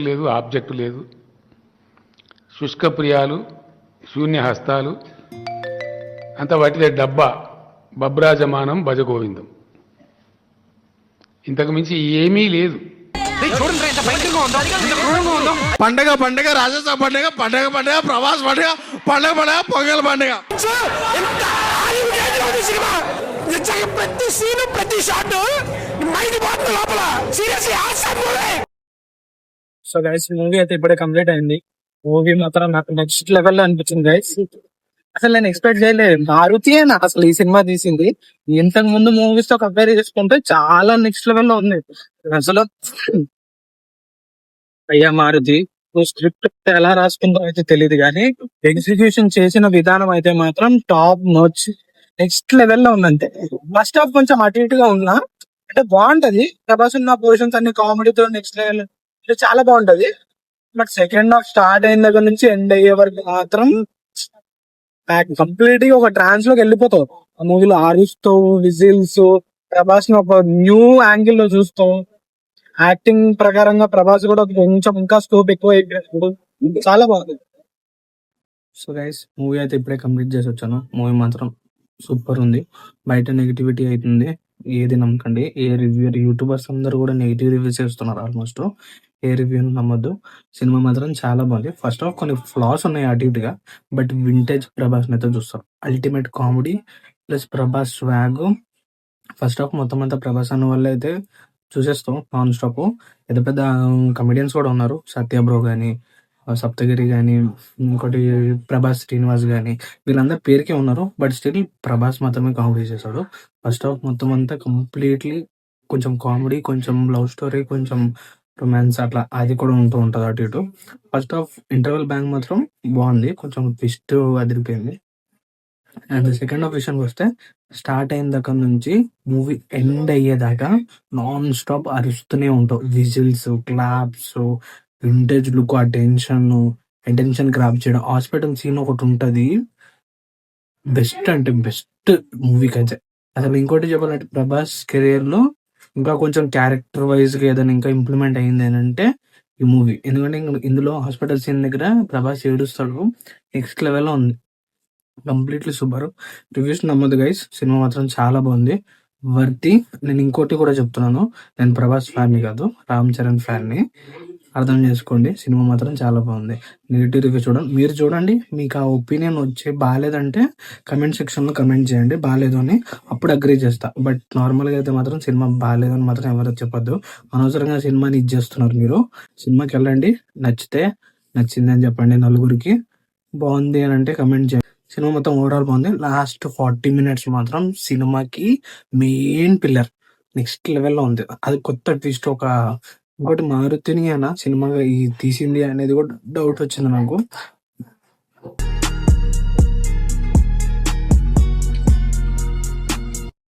లేదు, ఆబ్జెక్టు లేదు, శుష్క ప్రియాలు, శూన్య హస్తాలు, అంత వాటిదే డబ్బా, బబ్రాజమానం భజగోవిందం. ఇంతకు మించి ఏమీ లేదు. పండగ పండగ, రాజస్థాన్ పండగ, పండగ పండగ, ప్రవాస్ పండగ, పండగ పండగ, పొంగల్ పండగ. ప్రతి సీను ప్రతి షాట్ లోపల సో గైస్, మూవీ అయితే ఇప్పుడే కంప్లీట్ అయింది. మూవీ మాత్రం నాకు నెక్స్ట్ లెవెల్ లో అనిపించింది గైస్. అసలు నేను ఎక్స్పెక్ట్ చేయలేదు, మారుతి అని అసలు ఈ సినిమా తీసింది. ఇంతకు ముందు మూవీస్ తో కంపేర్ చేసుకుంటే చాలా నెక్స్ట్ లెవెల్ లో ఉంది అసలు. అయ్యా మారుతి, స్క్రిప్ట్ ఎలా రాసుకుందో అయితే తెలియదు కానీ ఎగ్జిక్యూషన్ చేసిన విధానం అయితే మాత్రం టాప్ నోచ్, నెక్స్ట్ లెవెల్ లో ఉందంటే. ఫస్ట్ హాఫ్ కొంచెం అటు ఇటుగా ఉన్నా అంటే బాగుంటది. ప్రభాస్ ఉన్న పొజిషన్స్ అన్ని కామెడీతో నెక్స్ట్ లెవెల్ చాలా బాగుంటది. బట్ సెకండ్ హాఫ్ స్టార్ట్ అయిన దగ్గర నుంచి ఎండ్ అయ్యే వరకు మాత్రం కంప్లీట్ గా ఒక ట్రాన్స్ లోకి వెళ్ళిపోతావు. ఆ మూవీలో అరుస్తావు, విజిల్స్, ప్రభాస్ ని ఒక న్యూ యాంగిల్ లో చూస్తావు. యాక్టింగ్ ప్రకారంగా ప్రభాస్ కూడా కొంచెం ఇంకా స్కోప్ ఎక్కువ అయిపోయాడు. చాలా బాగుంది. సో గైస్, మూవీ అయితే ఇప్పుడే కంప్లీట్ చేసి వచ్చాను. మూవీ మాత్రం సూపర్ ఉంది. బయట నెగిటివిటీ అవుతుంది, ఏది నమ్మకండి. ఏ రివ్యూ, యూట్యూబర్స్ అందరూ కూడా నెగిటివ్ రివ్యూస్ చేస్తున్నారు. ఆల్మోస్ట్ ఏ రివ్యూ నమ్మద్దు. సినిమా మాత్రం చాలా బాగుంది. ఫస్ట్ ఆఫ్ కొన్ని ఫ్లాస్ ఉన్నాయి అటు ఇటుగా, బట్ వింటేజ్ ప్రభాస్ అయితే చూస్తాం. Ultimate comedy plus Prabhas swag. First half మొత్తం అంతా ప్రభాస్ అన్న వల్ల అయితే చూసేస్తాం నాన్ స్టాప్. పెద్ద పెద్ద కమెడియన్స్ కూడా ఉన్నారు, సత్య బ్రో కానీ, సప్తగిరి కానీ, ఇంకోటి ప్రభాస్ శ్రీనివాస్ కానీ, వీళ్ళందరూ పేరుకే ఉన్నారు. బట్ స్టిల్ ప్రభాస్ మాత్రమే కామెడీ చేశాడు. ఫస్ట్ హాఫ్ మొత్తం అంతా కంప్లీట్లీ కొంచెం కామెడీ, కొంచెం లవ్ స్టోరీ, కొంచెం రొమాన్స్, అట్లా అది కూడా ఉంటుంది అటు ఇటు. ఫస్ట్ హాఫ్ ఇంటర్వెల్ బ్యాంక్ మాత్రం బాగుంది, కొంచెం ట్విస్ట్ అదిరిపోయింది. అండ్ సెకండ్ హాఫ్ విషయానికి వస్తే, స్టార్ట్ అయిన దగ్గర నుంచి మూవీ ఎండ్ అయ్యేదాకా నాన్ స్టాప్ అరుస్తూనే ఉంటావు. విజిల్స్, క్లాప్స్, వింటేజ్ లుక్, ఆ అటెన్షన్ గ్రాప్ చేయడం. హాస్పిటల్ సీన్ ఒకటి ఉంటది, బెస్ట్ అంటే బెస్ట్ మూవీకి అయితే. అసలు ఇంకోటి చెప్పాలంటే, ప్రభాస్ కెరియర్ లో ఇంకా కొంచెం క్యారెక్టర్ వైజ్ గా ఏదైనా ఇంకా ఇంప్లిమెంట్ అయింది అని అంటే ఈ మూవీ. ఎందుకంటే ఇందులో హాస్పిటల్ సీన్ దగ్గర ప్రభాస్ ఏడుస్తాడు, నెక్స్ట్ లెవెల్ లో ఉంది. Completely super. రివ్యూస్ నమ్మదు గైస్, సినిమా మాత్రం చాలా బాగుంది, వర్తి. నేను ఇంకోటి కూడా చెప్తున్నాను, నేను ప్రభాస్ ఫ్యాన్ ని కాదు, రామ్ చరణ్ ఫ్యాన్ ని, అర్థం చేసుకోండి. సినిమా మాత్రం చాలా బాగుంది. నెగిటివ్ రివ్యూ చూడండి, మీరు చూడండి. మీకు ఆ ఒపీనియన్ వచ్చి బాగాలేదంటే కమెంట్ సెక్షన్ లో కమెంట్ చేయండి, బాగాలేదు అని, అప్పుడు అగ్రీ చేస్తా. బట్ నార్మల్ గా అయితే మాత్రం సినిమా బాగాలేదు అని మాత్రం ఎవరు చెప్పొద్దు. అనవసరంగా సినిమాని ఇది చేస్తున్నారు మీరు. సినిమాకి వెళ్ళండి, నచ్చితే నచ్చింది అని చెప్పండి నలుగురికి, బాగుంది అని అంటే కమెంట్ చేయండి. సినిమా మొత్తం ఓవరాల్ బాగుంది. లాస్ట్ 40 minutes మాత్రం సినిమాకి మెయిన్ పిల్లర్, నెక్స్ట్ లెవెల్లో ఉంది. అది కొత్త ట్విస్ట్. ఇంకోటి మారుతిని అన్న సినిమాగా ఈ తీసింది అనేది కూడా డౌట్ వచ్చింది నాకు.